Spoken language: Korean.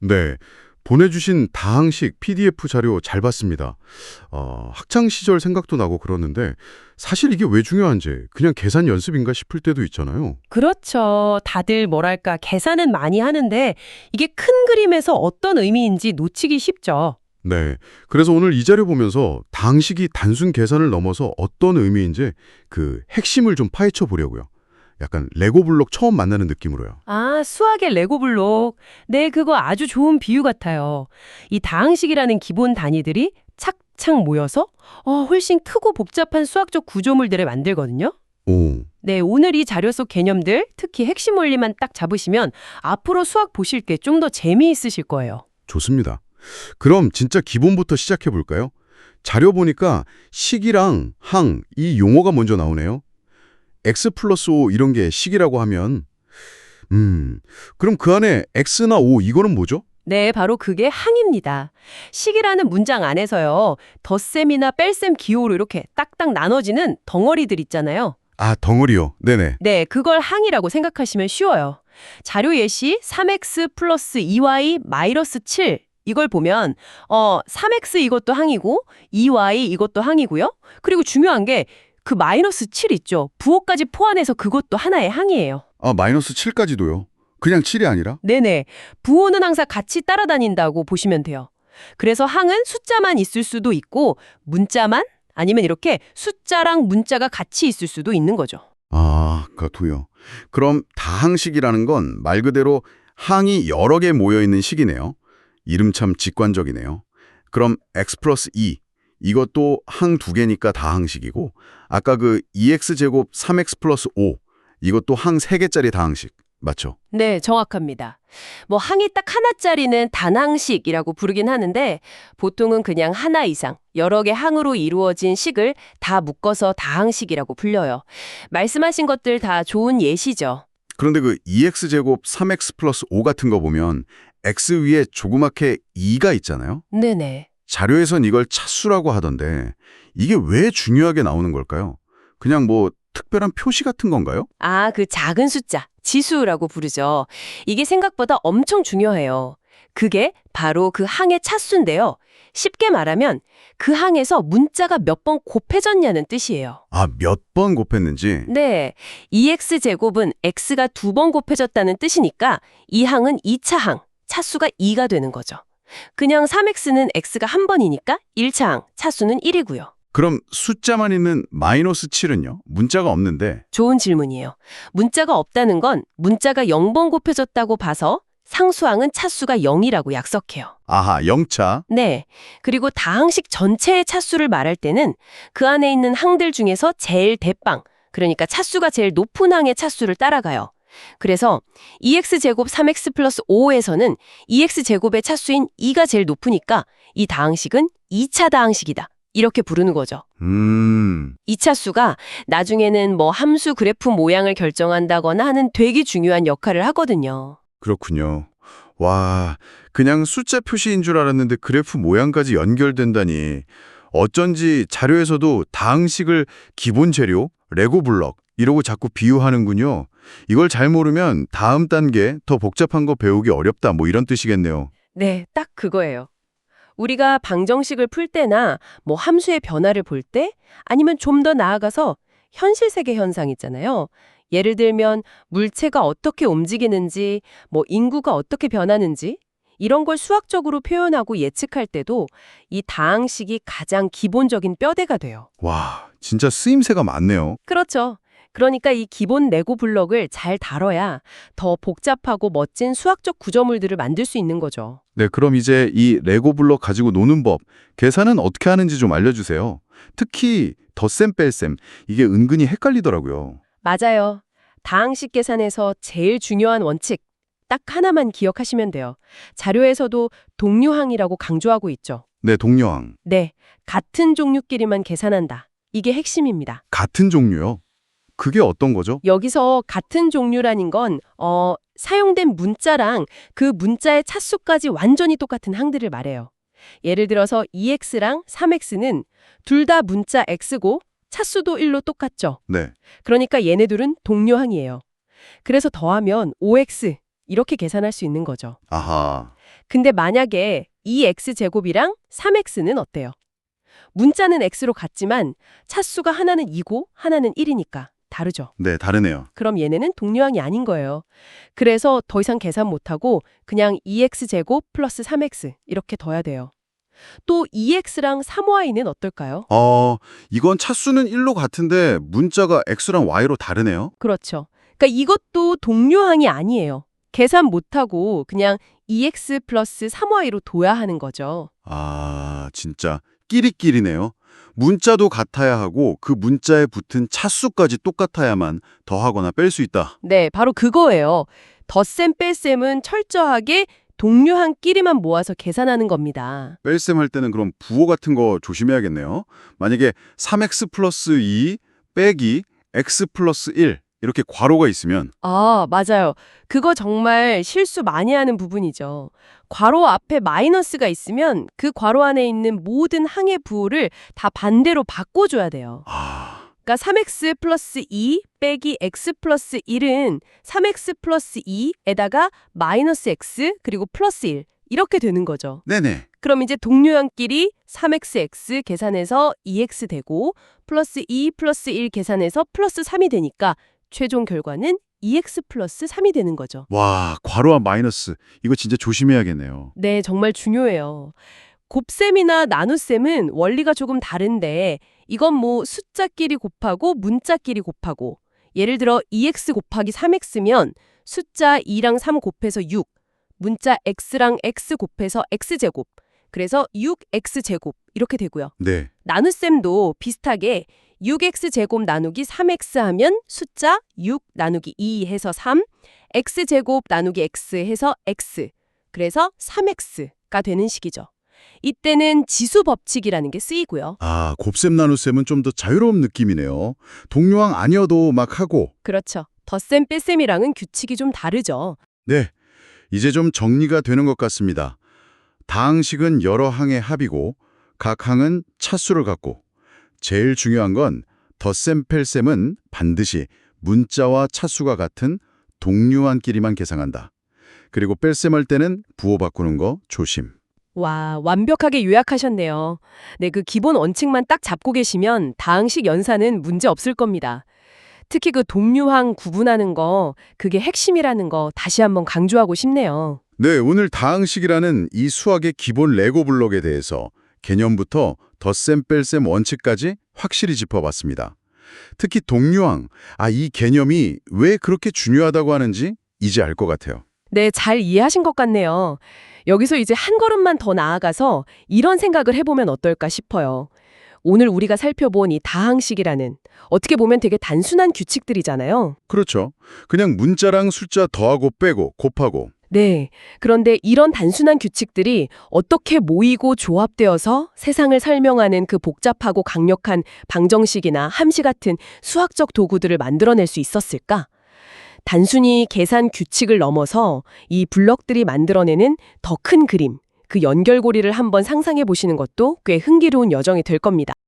네. 보내주신 다항식 PDF 자료 잘 봤습니다. 학창 시절 생각도 나고 그러는데 사실 이게 왜 중요한지 그냥 계산 연습인가 싶을 때도 있잖아요. 그렇죠. 다들 뭐랄까 계산은 많이 하는데 이게 큰 그림에서 어떤 의미인지 놓치기 쉽죠. 네. 그래서 오늘 이 자료 보면서 다항식이 단순 계산을 넘어서 어떤 의미인지 그 핵심을 좀 파헤쳐 보려고요. 약간 레고 블록 처음 만나는 느낌으로요. 아, 수학의 레고 블록. 네, 그거 아주 좋은 비유 같아요. 이 다항식이라는 기본 단위들이 착착 모여서 훨씬 크고 복잡한 수학적 구조물들을 만들거든요. 오, 네, 오늘 이 자료 속 개념들, 특히 핵심 원리만 딱 잡으시면 앞으로 수학 보실 게 좀 더 재미있으실 거예요. 좋습니다. 그럼 진짜 기본부터 시작해 볼까요? 자료 보니까 식이랑 항, 이 용어가 먼저 나오네요. x 플러스 5 이런 게 식이라고 하면 그럼 그 안에 x나 5 이거는 뭐죠? 네, 바로 그게 항입니다. 식이라는 문장 안에서요, 덧셈이나 뺄셈 기호로 이렇게 딱딱 나눠지는 덩어리들 있잖아요. 아, 덩어리요. 네네. 네, 그걸 항이라고 생각하시면 쉬워요. 자료 예시 3x 플러스 2y 마이너스 7 이걸 보면 3x 이것도 항이고 2y 이것도 항이고요. 그리고 중요한 게 그 마이너스 7 있죠. 부호까지 포함해서 그것도 하나의 항이에요. 아, 마이너스 7까지도요. 그냥 7이 아니라? 네네. 부호는 항상 같이 따라다닌다고 보시면 돼요. 그래서 항은 숫자만 있을 수도 있고 문자만 아니면 이렇게 숫자랑 문자가 같이 있을 수도 있는 거죠. 아, 그렇고요. 그럼 다항식이라는 건 말 그대로 항이 여러 개 모여 있는 식이네요. 이름 참 직관적이네요. 그럼 x 플러스 2 이것도 항 두 개니까 다항식이고 아까 그 2x제곱 3x 플러스 5 이것도 항 세 개짜리 다항식 맞죠? 네, 정확합니다. 뭐 항이 딱 하나짜리는 단항식이라고 부르긴 하는데 보통은 그냥 하나 이상 여러 개 항으로 이루어진 식을 다 묶어서 다항식이라고 불려요. 말씀하신 것들 다 좋은 예시죠. 그런데 그 2x제곱 3x 플러스 5 같은 거 보면 x 위에 조그맣게 2가 있잖아요. 네네. 자료에선 이걸 차수라고 하던데 이게 왜 중요하게 나오는 걸까요? 그냥 뭐 특별한 표시 같은 건가요? 아, 그 작은 숫자, 지수라고 부르죠. 이게 생각보다 엄청 중요해요. 그게 바로 그 항의 차수인데요. 쉽게 말하면 그 항에서 문자가 몇 번 곱해졌냐는 뜻이에요. 아, 몇 번 곱했는지? 네, 2x제곱은 x가 두 번 곱해졌다는 뜻이니까 이 항은 2차 항, 차수가 2가 되는 거죠. 그냥 3x는 x가 한 번이니까 1차 항, 차수는 1이고요. 그럼 숫자만 있는 마이너스 7은요? 문자가 없는데. 좋은 질문이에요. 문자가 없다는 건 문자가 0번 곱해졌다고 봐서 상수항은 차수가 0이라고 약속해요. 아하, 0차. 네. 그리고 다항식 전체의 차수를 말할 때는 그 안에 있는 항들 중에서 제일 대빵, 그러니까 차수가 제일 높은 항의 차수를 따라가요. 그래서 2x제곱 3x 플러스 5에서는 2x제곱의 차수인 2가 제일 높으니까 이 다항식은 2차 다항식이다. 이렇게 부르는 거죠. 이 차수가 나중에는 뭐 함수 그래프 모양을 결정한다거나 하는 되게 중요한 역할을 하거든요. 그렇군요. 와, 그냥 숫자 표시인 줄 알았는데 그래프 모양까지 연결된다니. 어쩐지 자료에서도 다항식을 기본 재료, 레고 블럭 이러고 자꾸 비유하는군요. 이걸 잘 모르면 다음 단계 더 복잡한 거 배우기 어렵다 뭐 이런 뜻이겠네요. 네, 딱 그거예요. 우리가 방정식을 풀 때나 뭐 함수의 변화를 볼 때 아니면 좀 더 나아가서 현실 세계 현상 있잖아요. 예를 들면 물체가 어떻게 움직이는지, 뭐 인구가 어떻게 변하는지 이런 걸 수학적으로 표현하고 예측할 때도 이 다항식이 가장 기본적인 뼈대가 돼요. 와, 진짜 쓰임새가 많네요. 그렇죠. 그러니까 이 기본 레고 블럭을 잘 다뤄야 더 복잡하고 멋진 수학적 구조물들을 만들 수 있는 거죠. 네, 그럼 이제 이 레고 블록 가지고 노는 법, 계산은 어떻게 하는지 좀 알려주세요. 특히 덧셈 뺄셈, 이게 은근히 헷갈리더라고요. 맞아요. 다항식 계산에서 제일 중요한 원칙, 딱 하나만 기억하시면 돼요. 자료에서도 동류항이라고 강조하고 있죠. 네, 동료항. 네, 같은 종류끼리만 계산한다. 이게 핵심입니다. 같은 종류요? 그게 어떤 거죠? 여기서 같은 종류라는 건 사용된 문자랑 그 문자의 차수까지 완전히 똑같은 항들을 말해요. 예를 들어서 2x랑 3x는 둘 다 문자 x고 차수도 1로 똑같죠. 네. 그러니까 얘네들은 동료항이에요. 그래서 더하면 5x 이렇게 계산할 수 있는 거죠. 아하. 근데 만약에 2x제곱이랑 3x는 어때요? 문자는 x로 같지만 차수가 하나는 2고 하나는 1이니까 다르죠. 네, 다르네요. 그럼 얘네는 동류항이 아닌 거예요. 그래서 더 이상 계산 못하고 그냥 2x제곱 플러스 3x 이렇게 둬야 돼요. 또 2x랑 3y는 어떨까요? 이건 차수는 1로 같은데 문자가 x랑 y로 다르네요. 그렇죠. 그러니까 이것도 동류항이 아니에요. 계산 못하고 그냥 2x 플러스 3y로 둬야 하는 거죠. 아, 진짜 끼리끼리네요. 문자도 같아야 하고 그 문자에 붙은 차수까지 똑같아야만 더하거나 뺄 수 있다. 네, 바로 그거예요. 덧셈 뺄셈은 철저하게 동류항끼리만 모아서 계산하는 겁니다. 뺄셈 할 때는 그럼 부호 같은 거 조심해야겠네요. 만약에 3x 플러스 2 빼기 x 플러스 1 이렇게 괄호가 있으면 아, 맞아요. 그거 정말 실수 많이 하는 부분이죠. 괄호 앞에 마이너스가 있으면 그 괄호 안에 있는 모든 항의 부호를 다 반대로 바꿔줘야 돼요. 그러니까 3x 플러스 2 빼기 x 플러스 1은 3x 플러스 2에다가 마이너스 x 그리고 플러스 1 이렇게 되는 거죠. 네네. 그럼 이제 동류항끼리 3xx 계산해서 2x 되고 플러스 2 플러스 1 계산해서 플러스 3이 되니까 최종 결과는 2x 플러스 3이 되는 거죠. 와, 괄호와 마이너스 이거 진짜 조심해야겠네요. 네, 정말 중요해요. 곱셈이나 나눗셈은 원리가 조금 다른데 이건 뭐 숫자끼리 곱하고 문자끼리 곱하고 예를 들어 2x 곱하기 3x면 숫자 2랑 3 곱해서 6, 문자 x랑 x 곱해서 x제곱, 그래서 6x제곱 이렇게 되고요. 네. 나눗셈도 비슷하게 6x제곱 나누기 3x 하면 숫자 6 나누기 2 해서 3, x제곱 나누기 x 해서 x, 그래서 3x가 되는 식이죠. 이때는 지수 법칙이라는 게 쓰이고요. 아, 곱셈 나눗셈은 좀 더 자유로운 느낌이네요. 동료항 아니어도 막 하고. 그렇죠. 덧셈 뺄셈이랑은 규칙이 좀 다르죠. 네, 이제 좀 정리가 되는 것 같습니다. 다항식은 여러 항의 합이고 각 항은 차수를 갖고 제일 중요한 건 덧셈 뺄셈은 반드시 문자와 차수가 같은 동류항끼리만 계산한다. 그리고 뺄셈할 때는 부호 바꾸는 거 조심. 와, 완벽하게 요약하셨네요. 네, 그 기본 원칙만 딱 잡고 계시면 다항식 연산은 문제 없을 겁니다. 특히 그 동류항 구분하는 거, 그게 핵심이라는 거 다시 한번 강조하고 싶네요. 네, 오늘 다항식이라는 이 수학의 기본 레고 블록에 대해서 개념부터 덧셈 뺄셈 원칙까지 확실히 짚어봤습니다. 특히 동류항, 이 개념이 왜 그렇게 중요하다고 하는지 이제 알 것 같아요. 네, 잘 이해하신 것 같네요. 여기서 이제 한 걸음만 더 나아가서 이런 생각을 해보면 어떨까 싶어요. 오늘 우리가 살펴본 이 다항식이라는 어떻게 보면 되게 단순한 규칙들이잖아요. 그렇죠. 그냥 문자랑 숫자 더하고 빼고 곱하고. 네. 그런데 이런 단순한 규칙들이 어떻게 모이고 조합되어서 세상을 설명하는 그 복잡하고 강력한 방정식이나 함시 같은 수학적 도구들을 만들어낼 수 있었을까? 단순히 계산 규칙을 넘어서 이 블럭들이 만들어내는 더 큰 그림, 그 연결고리를 한번 상상해 보시는 것도 꽤 흥미로운 여정이 될 겁니다.